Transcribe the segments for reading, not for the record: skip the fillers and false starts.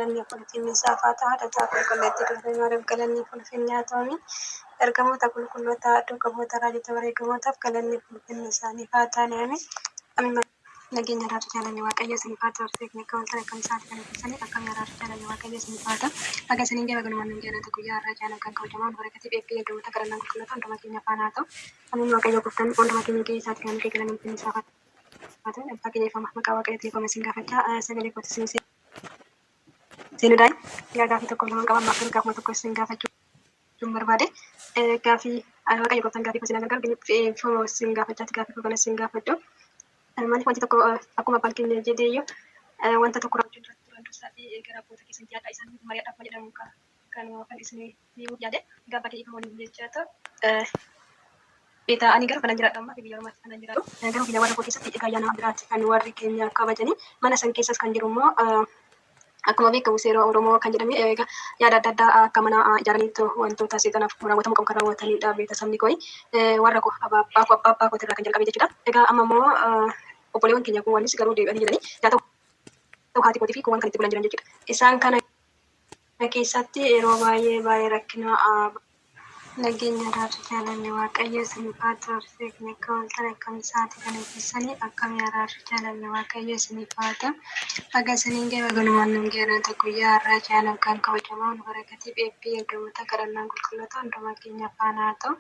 galanni ulfinni isaaf haa ta'u. Haadhataa qulqulleetti darbee maariif galanni ulfinni haa ta'u. Ergamoota qulqulloota dhugamoota raajota wareegamootaaf galanni ulfinni isaaniif haa ta'u. Nageenya raajota jaalalli waaqayyo isiniif haa ta'u. Beekni akka wantoota akkam isaati kan ibsanii akkam raajota jaalalli waaqayyo isiniif haa ta'u. Akka isiniin gaba galumaan hin jaalatu guyyaa har'aa jaalala kan kabajamaa barakati beekee ergamoota kadhannaa qulqulloota hunduma keenya faana haa ta'u. Amin waaqayyo goftaan hunduma keenya gahee isaati kan nuti galanni ulfinni isaaf haa ta'u. Abbaa keenyaafama maqaa waaqayyootiin ifama isin gaafachaa sagalee kootti isin seenuudhaan gaafii tokko lamaan qaban maaf gaafuma tokko isin gaafachuu barbaade gaafii waaqayyo goftaan gaafii isin gargaaru ifama isin gaafachaati gaafii kana isin gaafadhu. Maaliif wanti tokko akkuma abbaan keenya jedheeyyu wanta tokko raawwachuu duratti dursaa fi gara abboota keessatti yaada isaan mari'aadhaaf jedhamu kan isin himuuf yaade gaafa kee ifama waliin jechaa ta'u. Eta ani gara kanan jiraadha amma biyya ormaatti kanan jiraadhu. Garuu biyya warra koo keessatti ayyaana biraatti kan warri keenya kabajanii mana san keessas kan jiru immoo akkuma beekamu seera Oromoo kan jedhame yaada adda addaa akka mana ijaaraniitu wantoota seexanaaf raawwatamu qabu kan raawwatanidha beekasabni koo warra koo abbaa koo irraa kan jalqabe jechuudha. Egaa amma immoo obboleewwan keenya kun wanis garuu deebi'anii jedhanii yaa ta'u haati kootii fi kuuwwan kan itti bulan jiran jechuudha. Isaan kana keessatti yeroo baay'ee rakkina nageenya raajota jaalalli waaqayyo isiniif haa ta'u. Beekni akka wantoota akkam isaati kan ibsanii akkam raajota jaalalli waaqayyo isiniif haa ta'u. Akka isiniin gaba galumaan hin jaalatu guyyaa har'aa jaalala kan kabajamaa barakatiif eebbii ergamoota kadhannaa qulqulloota hunduma keenya faana haa ta'u.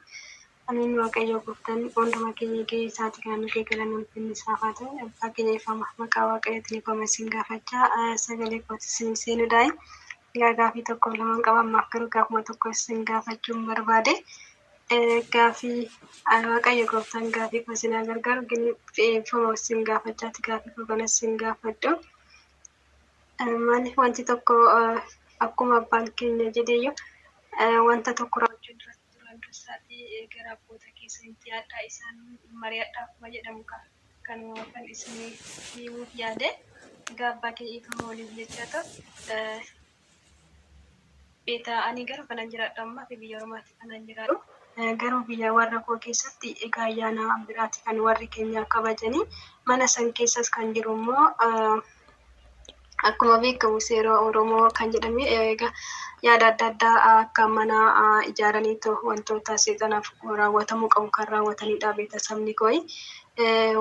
Amin waaqayyo goftaan hunduma keenya gahee isaati kan nuti galanni ulfinni isaaf haa ta'u. Abbaa keenya ifama maqaa waaqayyootiin ifama isin gaafachaa sagalee kootti isin seenuudhaan gaafii tokko lamaan qaba ammaaf garuu gaafuma tokko isin gaafachuun barbaade gaafii waaqayyo goftaan gaafii koo isin gargaaru ifama isin gaafachaati gaafii kana isin gaafadhu. Maaliif wanti tokko akkuma abbaan keenya jedheeyyu wanta tokko raawwachuu dursaa fi gara abboota keessatti yaada isaan mari'aadhaaf jedhamu kan isin himuuf yaade gaafa kee ifama waliif jechaa ta'u. Eta ani gara kanan jiraadha amma biyya ormaatti kanan jiraadhu. Garuu biyya warra koo keessatti egaa ayyaana biraatti kan warri keenya kabajanii mana san keessas kan jiru immoo akkuma beekamu seera Oromoo kan jedhame egaa yaada adda addaa akka mana ijaaraniitu wantoota seexanaaf raawwatamuu qabu kan raawwatanidha beekasabni koo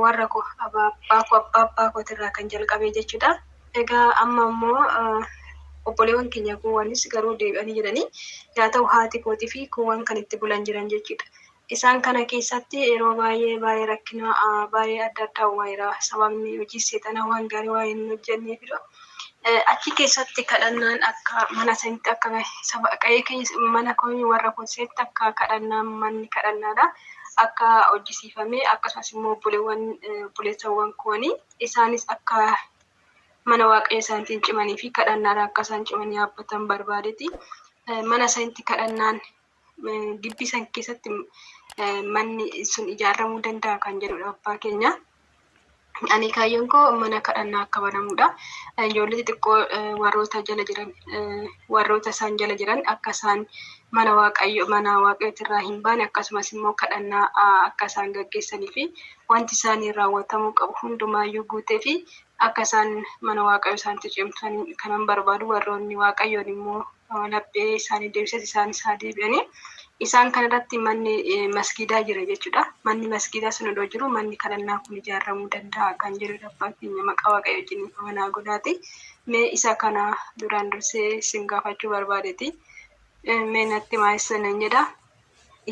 warra koo abbaa koo irraa kan jalqabe jechuudha. Egaa amma immoo obboleewwan keenya kuuwwanis garuu deebi'anii jedhanii yaa ta'u haati kootii fi kuuwwan kan itti bulan jiran jechuudha. Isaan kana keessatti yeroo baay'ee rakkina baay'ee adda addaa uumameera. Sababni hojii seexanaa waan gaarii waa hin hojjenneefidha. Achi keessatti kadhannaan akka mana sanitti akka saba qe'ee mana koo warra koosatti akka kadhannaan manni kadhannaadha. Akka hojjisiifame akkasumas immoo obboleessawwan kuwwanii isaanis akka mana waaqayyo isaaniitiin cimanii fi kadhannaadha akka isaan cimanii dhaabbatan barbaadeeti. Mana sanitti kadhannaan gibbii san keessatti manni sun ijaaramuu danda'a kan jedhudha abbaa keenya. Ani kaayyoon koo mana kadhannaa akka banamudha. Ijoollee xixiqqoo warroota isaan jala jiran akka isaan mana waaqayyootti irraa hin baane akkasumas immoo kadhannaa akka isaan gaggeessanii fi wanti isaanii raawwatamuu qabu hundumaayyuu guutee fi akka isaan mana waaqayyoo isaaniitti cimsan kanan barbaadu. Warroonni waaqayyoon immoo laphee isaanii deebises isaanis haa deebi'anii. Isaan kanarratti manni masgiidaa jira jechuudha. Manni masgiidaa sun iddoo jiru manni kadhannaa kun ijaaramuu danda'a kan jedhudha abbaa keenya maqaa waaqayyo wajjin amanaa godhaati. Mee isa kana duraan dursee isin gaafachuu barbaadeeti. Mee natti maayessan jedha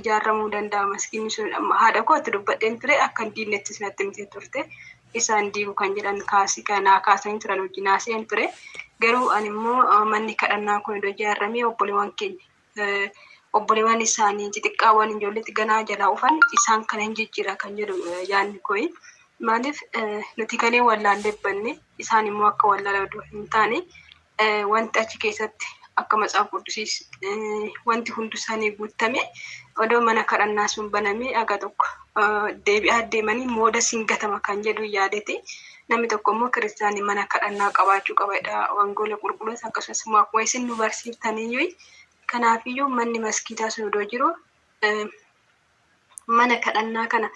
ijaaramuu danda'a masgiidni sun haadha koo itti dubbadheen ture akka diinettis natti mitee turte. Isaan diigu kan jedhan kanaa kaasanii turan wajjin haasa'een ture. Garuu ani immoo manni kadhannaa kun iddoo ijaaramee obboleewwan isaanii xixiqqaawwan ijoolleetti ganaa jalaa dhufan isaan kana hin jijjiira kan jedhu yaadni koo. Maaliif nuti kanee wallaallee banne isaan immoo akka wallaalaa hin taane wanti achi keessatti akka matsaaf quddusiis wanti hundi isaanii guutame odoo mana kadhannaa sun banamee aga tokko deebi'aa deemanii mooda siin gatama kan jedhu yaadete. Namni tokko immoo kiristaanii mana kadhannaa qabaachuu qabadha. Wangeela qulqulluus akkasumas immoo akkuma isin nu barsiiftaniyyuu kanaafiyyuu manni masgiidaa sun iddoo jiru mana kadhannaa kana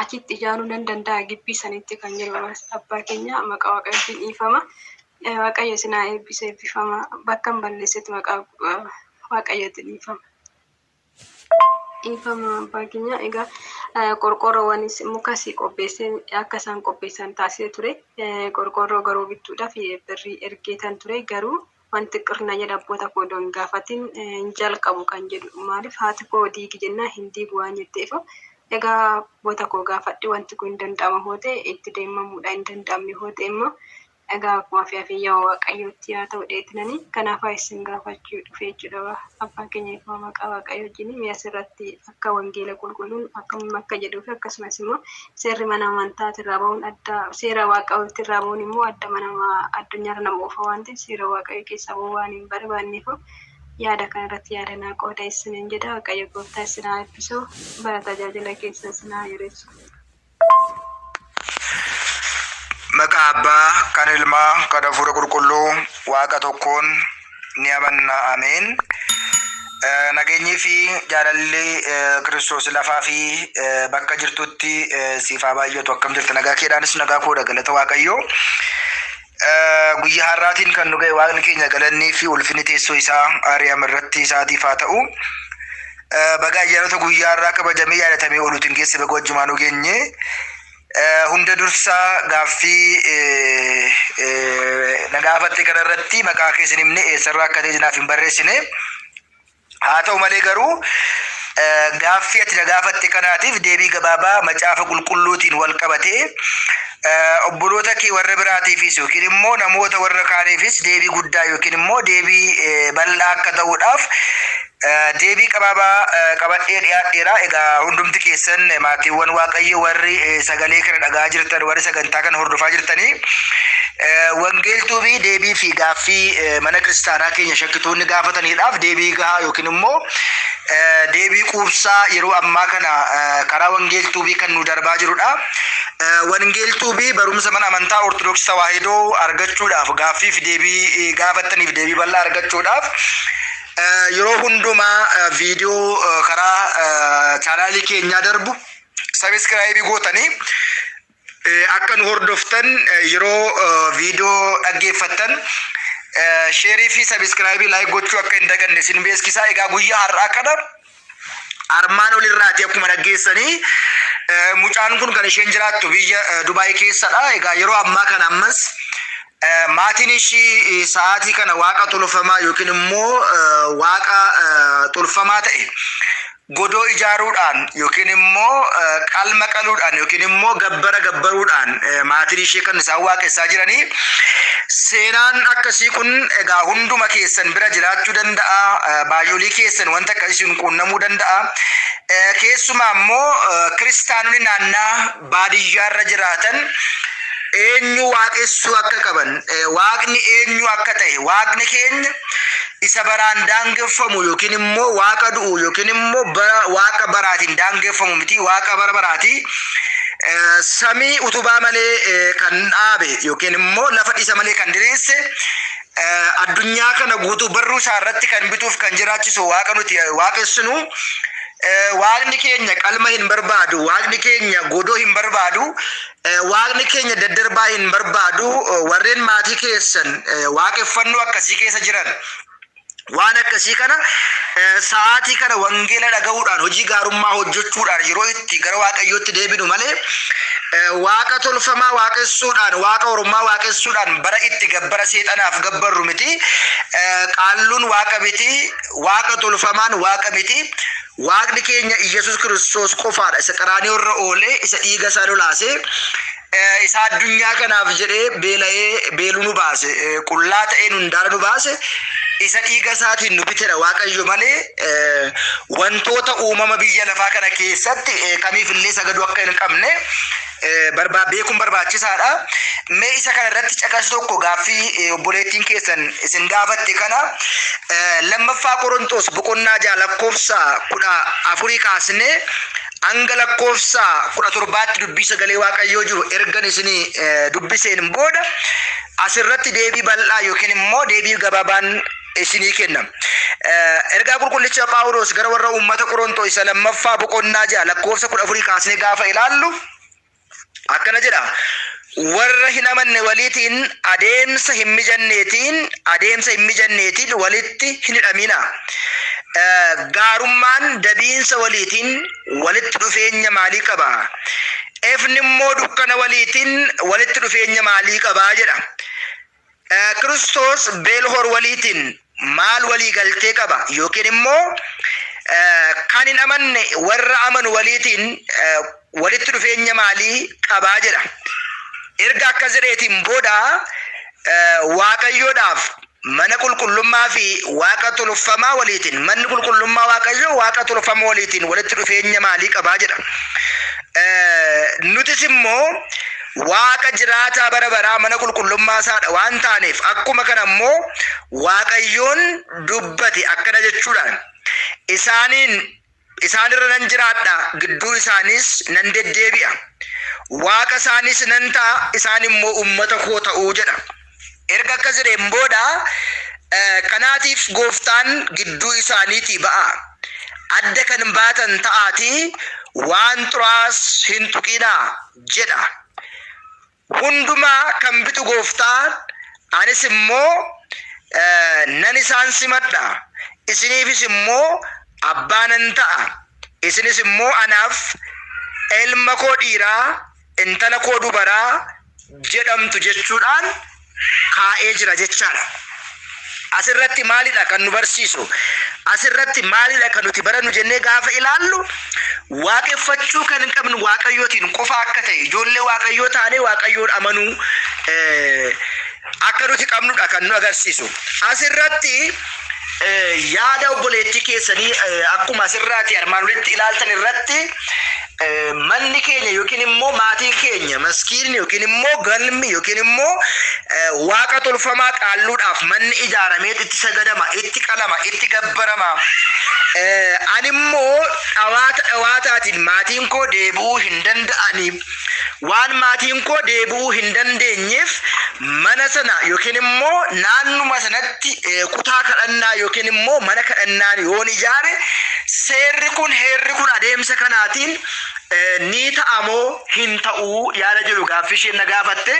achitti ijaaruu nan danda'a gibbii sanitti kan jedhu abbaa keenya maqaa waaqayyootiin dhiifama. Waaqayyo sinaa eebbisee eebbifama. Bakka hin balleessetti maqaa Waaqayyootiin dhiifama. Dhiifama abbaa keenya. Egaa qorqoorroowwanis mukas qopheessee akka isaan qopheessan taasisee ture. Qorqoorroo garuu bituudhaaf birrii ergeetan ture. Garuu wanti qirna jedha abboota koo doon gaafatiin hin jalqabu kan jedhu. Maaliif haati koo diigi jennaa hin diigu waan jetteef. Egaa abboota koo gaafadhe wanti kun hin danda'amu hoo ta'e itti deemamuudha. Hin danda'amne hoo ta'e immoo egaa akkuma Waaqayyo Waaqayyootti haa ta'u dheetinanii kanaaf isin gaafachuu dhufe jechuudha. Abbaan keenya ifama maqaa Waaqayyo wajjin mi'a sirratti akka wangeela qulqulluun akka jedhuuf akkasumas immoo seerri mana amantaati irraa bahuun adda seera Waaqayyootti irraa bahuun immoo adda mana addunyaarra nama oofa waan ta'eef seera Waaqayyo keessaa bahuu waan hin barbaanneef yaada kanarratti yaada naa qooda isiniin jedha. Waaqayyo gooftaa isin haa eebbisu. Bara tajaajila keessa isin haa yareessu. Maqaa Abbaa kan Ilmaa kan Hafuura Qulqulluu Waaqa tokkoon ni amanna. Ameen. Nageenyii fi jaalalli Kiristoos lafaa fi bakka jirtutti siif haa baay'atu. Akkam jirta? Nagaa keedhaanis nagaa koodha. Galata Waaqayyoo. Guyyaa har'aatiin kan nu ga'e Waaqni keenya galannii fi ulfinni teessoo isaa Ariyaam irratti isaatiif haa ta'u. Baga ayyaanota guyyaa har'aa kabajamee yaadatamee ooluutiin keessa baga wajjumaan nu geenye. Hunda dursaa gaaffii na gaafatte kanarratti maqaa keessan himne eessarraa akka ta'e jinaaf hin barreessine. Haa ta'u malee garuu gaaffii ati na gaafatte kanaatiif deebii gabaabaa macaafa qulqulluutiin wal qabatee obboloota kee warra biraatiifis yookiin immoo namoota warra kaaniifis deebii guddaa yookiin immoo deebii bal'aa akka ta'uudhaaf deebii gabaabaa qabadhee dhiyaadheera. Egaa hundumti keessan maatiiwwan Waaqayyo warri sagalee kana dhagaa jirtan warri sagantaa kana hordofaa jirtanii wangeeltuu fi deebii fi gaaffii mana kiristaanaa keenya shakkitoonni gaafataniidhaaf deebii gahaa yookiin immoo deebii quubsaa yeroo ammaa kana karaa wangeeltuu fi kan nu darbaa jirudha. Wangeeltuu fi barumsa mana amantaa Ortodoksii Tawaahidoo argachuudhaaf gaaffii fi deebii gaafataniif deebii bal'aa argachuudhaaf yeroo hundumaa viidiyoo karaa chaanaalii keenyaa darbu sabiskiraayibii gootanii akka nu hordoftan yeroo viidiyoo dhaggeeffattan sheerii fi sabiskiraayibii laayik gochuu akka hin daganne sin beeksisaa. Egaa guyyaa har'aa kana armaan olirraati akkuma dhaggeessanii mucaan kun kan isheen jiraattu biyya Dubaay keessadha. Egaa yeroo ammaa kana ammas maatiin ishii sa'aatii kana waaqa tolfamaa yookiin immoo waaqa tolfamaa ta'e godoo ijaaruudhaan yookiin immoo qalma qaluudhaan yookiin immoo gabbara gabbaruudhaan maatiin ishee kan isaan waaqessaa jiranii. Seenaan akkasii kun egaa hunduma keessan bira jiraachuu danda'a. Baay'oolii keessan wanta akkasiin quunnamuu danda'a. Keessumaa immoo kiristaanonni naannaa baadiyyaarra jiraatan eenyu waaqessuu akka qaban waaqni eenyu akka ta'e waaqni keenya isa baraan daangeffamu yookiin immoo waaqa du'u yookiin immoo waaqa baraatiin daangeffamu miti waaqa bara baraatii samii utubaa malee kan dhaabe yookiin immoo lafa dhisa malee kan diriirse addunyaa kana guutuu barruu isaa irratti kan bituuf kan jiraachisu waaqa nuti waaqessinu. Waaqni keenya qalma hin barbaadu, waaqni keenya godoo hin barbaadu, waaqni keenya daddarbaa hin barbaadu. Warreen maatii keessan waaqeffannoo akkasii keessa jiran waan akkasii kana sa'aatii kana wangeela dhaga'uudhaan hojii gaarummaa hojjechuudhaan yeroo itti gara Waaqayyootti deebinu malee waaqa tolfamaa waaqessuudhaan waaqa ormaa waaqessuudhaan bara itti gabbara seexanaaf gabbarru miti. Qaalluun waaqa miti, waaqa tolfamaan waaqa miti. Waaqni keenya Iyesuus Kiristoos qofaadha. Isa qaraanii irra oolee isa dhiiga isaa lolaasee isa addunyaa kanaaf jedhee beeluu nu baase qullaa ta'ee hundaara nu baase isa dhiiga isaatiin nu bitedha Waaqayyo malee wantoota uumama biyya lafaa kana keessatti kamiifillee sagaduu akka hin qabne beekuun barbaachisaadha. Mee isa kana irratti caqas tokko gaaffii obboleettiin keessan isin gaafatte kana lammaffaa Qorontos boqonnaa 6 lakkoofsa 14 kaasnee hanga lakkoofsa 17tti dubbii sagalee Waaqayyoo jiru ergan isinii dubbiseen booda asirratti deebii bal'aa yookiin immoo deebii gabaabaan isinii kenna. Ergaa qulqullicha Phaawulos gara warra uummata Qorontos isa lammaffaa boqonnaa 6 lakkoofsa 14 kaasnee gaafa ilaallu akkana jedha. warra hin amanne waliitiin adeemsa hin mijanneetiin walitti hin hidhamina. Gaarummaan dabiinsa waliitiin walitti dhufeenya maalii qaba? Efni immoo dukkana waliitiin walitti dhufeenya maalii qaba jedha. Kiristoos Beelhor waliitiin maal walii galtee qaba? Yookiin immoo kan hin amanne warra amanu waliitiin walitti dhufeenya maalii qabaa jedha. Erga akka jedheetiin booda Waaqayyoodhaaf mana qulqullummaa fi waaqa tolfamaa waliitiin manni qulqullummaa Waaqayyoo waaqa tolfamaa waliitiin walitti dhufeenya maalii qabaa jedha. Nutis immoo waaqa jiraataa bara baraa mana qulqullummaa isaadha waan taaneef akkuma kana immoo Waaqayyoon dubbate akkana jechuudhaan isaanirra nan jiraadha gidduu isaanis nan deddeebi'a. Waaqa isaanis nan ta'a isaan immoo ummata koo ta'uu jedha. Erga akkas jedheen booda kanaatiif gooftaan gidduu isaaniitii ba'a. Adda kan baatan ta'aatii waan xuraas hin tuqinaa jedha. Hundumaa kan bitu gooftaan anis immoo nan isaan simadha. Isiniifis immoo abbaa nan ta'a. Isinis immoo anaaf ilma koo dhiiraa intala koo dubaraa jedhamtu jechuudhaan kaa'ee jira jechaadha. Asirratti maalidha kan nu barsiisu? Asirratti maalidha kan nuti barannu jennee gaafa ilaallu waaqeffachuu kan hin qabnu Waaqayyootiin qofa akka ta'e ijoollee Waaqayyoo taanee Waaqayyoon amanuu akka nuti qabnudha kan nu agarsiisu. Asirratti yaada obboleettii keessanii akkuma asirraati armaan olitti ilaaltan irratti manni keenya yookiin immoo maatiin keenya maskiinni yookiin immoo galmi yookiin immoo waaqa tolfamaa qaalluudhaaf manni ijaaramee itti sagadama, itti qalama, itti gabbarama. Ani immoo dhawaataatiin maatiin koo deebi'uu hin danda'anii waan maatiin koo deebi'uu hin dandeenyeef mana sana yookiin immoo naannuma sanatti kutaa kadhannaa yookiin immoo mana kadhannaan yoon ijaare seerri kun heerri kun adeemsa kanaatiin ni ta'amoo hin ta'uu yaada jedhu gaaffii isheen na gaafatte.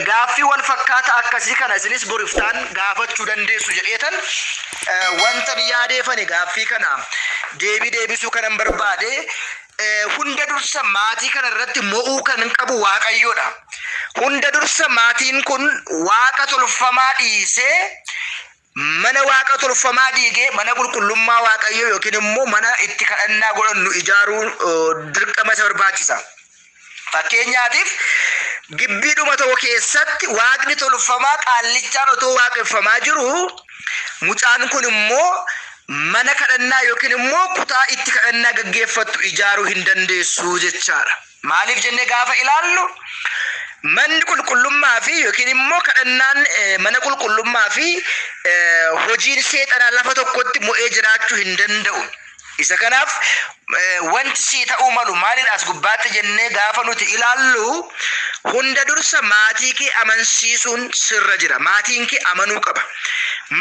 Gaaffii wal fakkaata akkasii kana isinis boriftaan gaafachuu dandeessu jedheetan wanta yaadeefani gaaffii kana deebisuu kanan barbaade. Hunda dursa maatii kana irratti mo'uu kan qabu Waaqayyoodha. Hunda dursa maatiin kun waaqa tolfamaa dhiisee mana waaqa tolfamaa diigee mana qulqullummaa Waaqayyoo yookiin immoo mana itti kadhannaa godhannu ijaaruu dirqama isa barbaachisa. Fakkeenyaatiif gibbiidhuma tokko keessatti waaqni tolfamaa qaallichaan otoo waaqeffamaa jiru mucaan kun immoo mana kadhannaa yookiin immoo kutaa itti kadhannaa gaggeeffattu ijaaruu hin dandeessu jechaadha. Maaliif jennee gaafa ilaallu manni qulqullummaa fi yookiin immoo kadhannaan mana qulqullummaa fi hojiin seexanaa lafa tokkotti mo'ee jiraachuu hin danda'u. Isa kanaaf wanti sii ta'uu malu maalidha as gubbaatti jennee gaafa nuti ilaallu hunda dursa maatii kee amansiisuun sirra jira. Maatiin kee amanuu qaba.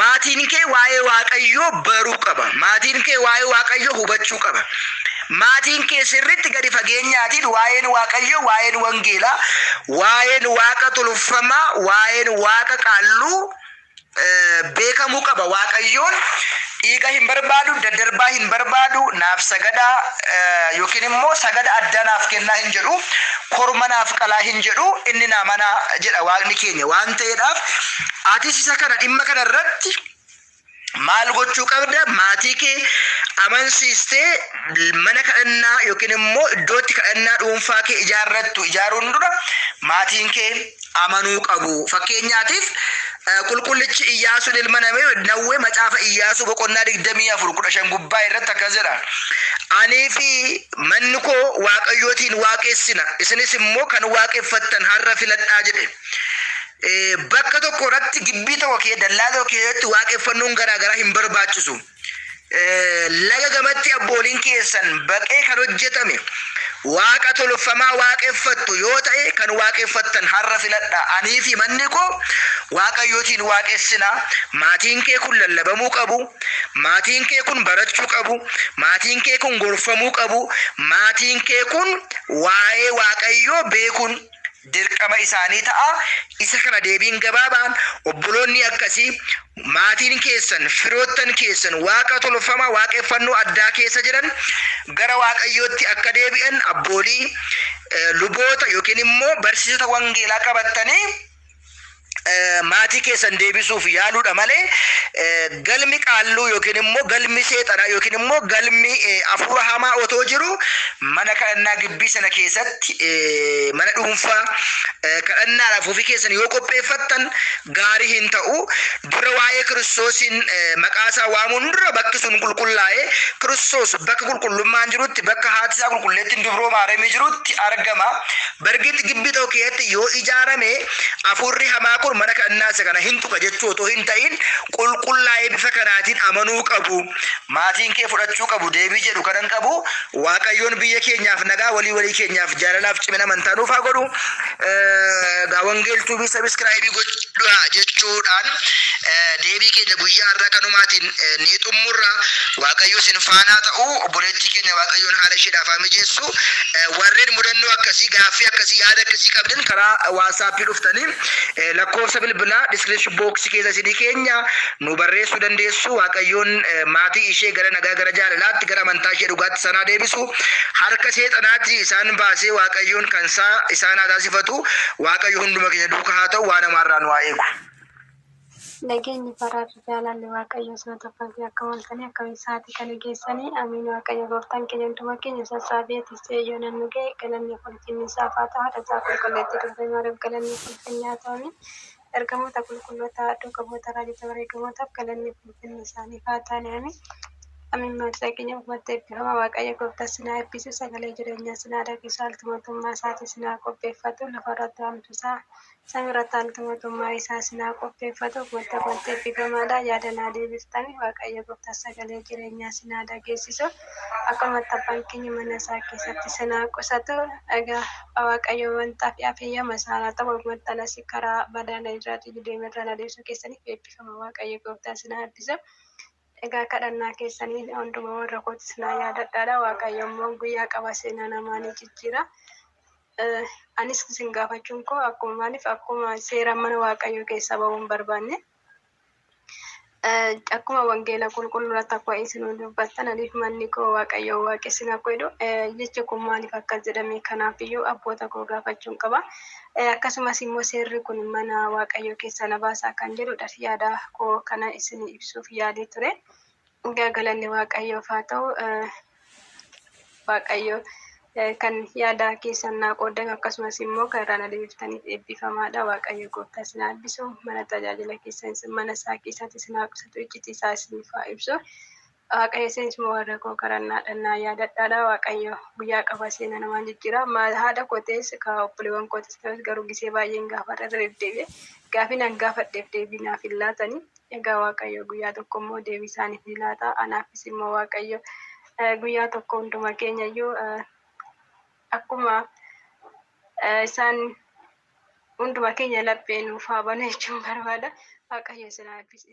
Maatiin kee waa'ee Waaqayyoo baruu qaba. Maatiin kee waa'ee Waaqayyoo hubachuu qaba. Maatiin kee sirriitti gadi fageenyaatiin waa'een Waaqayyoo, waa'een wangeelaa, waa'een waaqa tolfamaa, waa'een waaqa qaalluu beekamuu qaba. Waaqayyoon dhiiga hin barbaadu, daddarbaa hin barbaadu, naaf sagadaa yookiin immoo sagada addaa naaf kennaa hin jedhu, korma naaf qalaa hin jedhu, inni naa mana jedha waaqni keenya waan ta'eedhaaf atis isa kana dhimma kana irratti maal gochuu qabda? Maatii kee amansiistee mana kadhannaa yookiin immoo iddootti kadhannaa dhuunfaa kee ijaaruun dura maatiin kee amanuu qabu. Fakkeenyaatiif qulqullichi Iyyaasuun ilma Nawwee macaafa Iyyaasuu boqonnaa 24:15 gubbaa irratti akkas jedha.Anii fi manni koo Waaqayyootiin waaqessina, isinis immoo kan waaqeffattan har'a filadhaa jedhe. Bakka tokko irratti gibbii tokko kee dallaa tokko keessatti waaqeffannoon garaagaraa hin barbaachisu. Laga gamatti abbooliin keessan baqee kan hojjetame waaqa tolfamaa waaqeffattu yoo ta'e kan waaqeffattan har'a filadhaa. Anii fi manni koo Waaqayyootiin waaqessina. Maatiin kee kun lallabamuu qabu. Maatiin kee kun barachuu qabu. Maatiin kee kun gorfamuu qabu. Maatiin kee kun waa'ee Waaqayyoo beekuun dirqama isaanii ta'a. Isa kana deebiin gabaabaan obboloonni akkasii maatiin keessan firoottan keessan waaqa tolfamaa waaqeffannoo addaa keessa jiran gara waaqayyootti akka deebi'an abboolii luboota yookiin immoo barsiisota wangeelaa qabattanii maatii keessan deebisuuf yaaluudha malee galmi qaalluu yookiin immoo galmi seexanaa yookiin immoo galmi hafuura hamaa otoo jiru mana kadhannaa gibbii sana keessatti mana dhuunfaa kadhannaadhaaf ofii keessan yoo qopheeffattan gaarii hin ta'u. Dura waa'ee kiristoosiin maqaa isaa waamuun dura bakki sun qulqullaa'ee kiristoos bakka qulqullummaan jirutti bakka haati isaa qulqulleettiin dubroo maaramee jirutti argama. Bargitti gibbii tokko keessatti yoo ijaarame hafuurri hamaa kun mana kadhannaa isa kana hin tuqa jechuu otoo hin ta'in qulqullaa'ee bifa kanaatiin amanuu qabu. Maatiin kee fudhachuu qabu. Deebii jedhu kanan qabu. Waaqayyoon biyya keenyaaf nagaa walii keenyaaf jaalalaaf cimina amantaa nuuf haa godhu. Wangeeltuu sabiskiraayibii godhaa jechuudhaan deebii keenya guyyaa irraa kanumaatiin ni xumurra. Waaqayyo sin faanaa ta'u obboleettii keenya waaqayyoon haala isheedhaaf haa mijeessu. Warreen mudannoo akkasii gaaffii akkasii yaada akkasii qabdan karaa waatsaappii dhuftanii lakkoofsa bilbilaa diskiriipshin booksii keessa isinii keenya nu barreessuu dandeessu. Waaqayyoon maatii ishee gara nagaa gara jaalalaatti gara amantaa ishee dhugaatti sanaa deebisu. Harka seexanaatti isaan baasee waaqayyoon kan isaan haa taasifatu. Waaqayyo hunduma keenya duukaa haa ta'u. Waan namaarraa nu haa eegu. Nageenyi baraarra jaalalli waaqayyo sana tokkoon akka waltanii akka isaati kan geessanii amiin. Waaqayyo gooftaan keenya hunduma keenya sassaabee tissee yoo nan nuge galanni ulfinni isaaf haa ta'u. Haadha isaa qulqulleetti durbee maariif galanni ulfinni haa ta'u. Ergamoota qulqulloota dhugamoota raajota bareedamootaaf galanni ulfinni isaaniif haa ta'u. Amiin. Maatii keenya uummattee eebbifama. Waaqayyo gooftaa sinaa eebbisu. Sagalee jireenyaa sinaa dhageessu. Haalti mootummaa isaatii sinaa qopheeffatu. Lafa irratti haaltu isaa samii irratti haalti mootummaa isaa sinaa qopheeffatu. Uummattee eebbifamaadha. Yaada naa deebiftanii Waaqayyo gooftaa sagalee jireenyaa sinaa dhageessisu. Akkuma abbaan keenya mana isaa keessatti sinaa qusatu. Egaa Waaqayyo wanta fi afeeyyama isaanii ta'u maxxanas karaa badaana irraatii deemerraa adeemsuu keessaniif eebbifama. Waaqayyo gooftaa sinaa eebbisu. Egaa kadhannaa keessanii hundumaa warra kootis naa yaadadhaadha. Waaqayyo immoo guyyaa qaba seenaa namaa ni jijjiira. Anis isin gaafachuun koo akkuma seera mana Waaqayyoo keessa bahuun barbaanne akkuma wangeela qulqulluurratti akka isin dubbattan aniif manni koo Waaqayyoo waaqessina koo jedhu jechi kun maaliif akkas jedhame? Kanaaf iyyuu abboota koo gaafachuun qaba. Akkasumas immoo seerri kun mana Waaqayyoo keessa na baasaa kan jedhudha. Yaada koo kana isin ibsuuf yaalee ture. Galanni Waaqayyoof haa ta'u. Waaqayyo kan yaada keessan naa qoodan akkasumas immoo kan irraan adeemsiftaniif eebbifamaadha. Waaqayyo gooftaa isin haa eebbisu. Mana tajaajila keessan mana isaa keessatti isin haa qusatu. Iccitii isaa isiniif haa ibsu. Waaqayyo isinis immoo warra koo kadhannaadhaan naa yaadadhaadha. Waaqayyo guyyaa qaba seenaa namaa jijjiira. Haadha kootees obboleewwan kootees ta'us garuu gisee baay'een gaafadha deddeebi'ee gaaffii nan gaafadheef deebii naaf hin laatanii. Egaa Waaqayyo guyyaa tokko immoo deebii isaaniif ni laata. Anaafis immoo Waaqayyo guyyaa tokko hunduma keenya iyyuu akkuma isaan hunduma keenya laphee nuuf haa banu jechuun barbaada. Waaqayyo isin haa eebbisu.